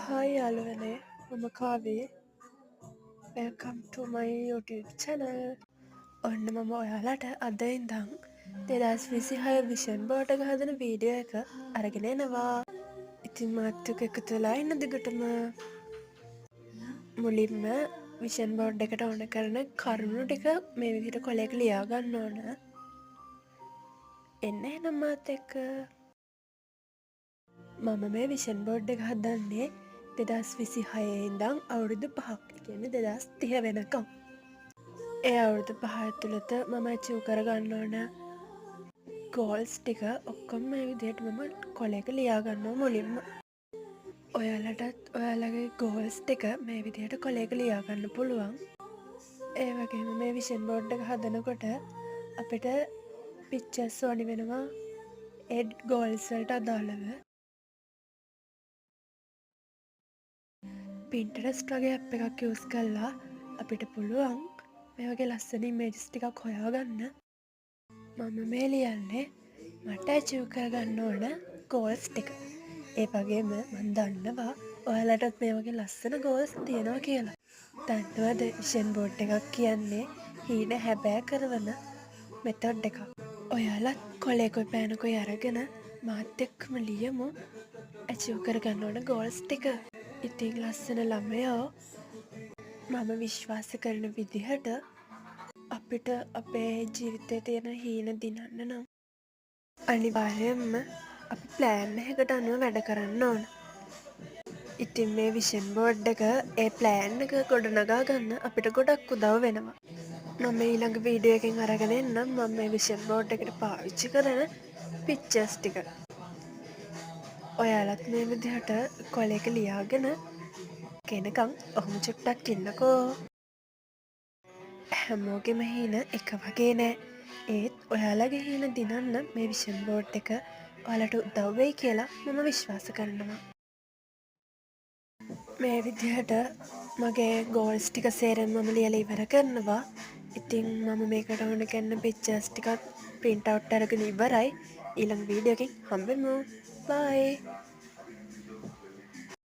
Hi යාළුවනේ මම කාවේ welcome to my YouTube channel. ඔන්න මම ඔයාලට අද ඉඳන් 2026 විෂන් බෝඩ් එක හදන වීඩියෝ එක අරගෙන එනවා. ඉතින් මාත් එක්ක එකතු වෙලා ඉන්න දිගටම. මුලින්ම විෂන් බෝඩ් එකට ඕන කරන කරුණු ටික මේ විදිහට කොලයක ලියා ගන්න ඕන. එන්න එහෙනම් මාත් එක්ක. මම මේ විෂන් බෝඩ් එක හදන්නේ 2026 ඉඳන් අවුරුදු 5ක් කියන්නේ 2030 වෙනකම්. ඒ අවුරුදු 5 ඇතුළත මම අචීව් කරගන්න ඕන ගෝල්ස් ටික ඔක්කොම මේ විදිහට මම කොලයක ලියා ගන්නවා මුලින්ම. ඔයාලටත් ඔයාලගේ ගෝල්ස් ටික මේ විදිහට කොලයක ලියා ගන්න පුළුවන්. ඒ වගේම මේ විෂන් බෝඩ් එක හදනකොට අපිට පික්චර්ස් ඕනි වෙනවා ඒ ගෝල්ස් වලට අදාළව. පින්ටරස්ට් වගේ ඇප් එකක් යූස් කරලා අපිට පුළුවන් මේ වගේ ලස්සන ඉමේජස් ටිකක් හොයාගන්න. මම මේ ලියන්නේ මට අචීව් කරගන්න ඕන ගෝල්ස් ටික. ඒ වගේම මම දන්නවා ඔයාලටත් මේ වගේ ලස්සන ගෝල්ස් තියෙනවා කියලා. දන්නවද විෂන් බෝඩ් එකක් කියන්නේ හීන හැබෑ කරවන මෙතඩ් එකක්. ඔයාලත් කොලේකොයි පෑනකොයි අරගෙන මාත් එක්කම ලියමු අචීව් කරගන්න ඕන ගෝල්ස් ටික. ඉතින් ලස්සන ළමයෝ මම විශ්වාස කරන විදිහට අපිට අපේ ජීවිතේ තියෙන හීන දිනන්න නම් අනිවාර්යයෙන්ම අපි ප්ලෑන් එකකට අනුව වැඩ කරන්න ඕන. ඉතින් මේ විෂන් බෝඩ් එක ඒ ප්ලෑන් එක ගොඩනගා ගන්න අපිට ගොඩක් උදව් වෙනවා. මම ඊළඟ වීඩියෝ එකෙන් අරගෙන එන්නම් මම මේ විෂන් බෝඩ් එකට පාවිච්චි කරන පික්චර්ස් ටික. ඔයාලත් මේ විදිහට කොලයක ලියාගෙන කෙනකම් ඔහොම චුට්ටක් ඉන්නකෝ. හැමෝගෙම හීන එක වගේ නෑ. ඒත් ඔයාලගේ හීන දිනන්න මේ විෂන් බෝඩ් එක ඔයාලට උදව් වෙයි කියලා මම විශ්වාස කරනවා. මේ විදිහට මගේ ගෝල්ස් ටික සේරම මම ලියලා ඉවර කරනවා. ඉතින් මම මේකට ඕන කරන පික්චර්ස් ටිකක් print out අරගෙන ඉවරයි. ඊළඟ වීඩියෝ එකෙන් හම්බෙමු. bye.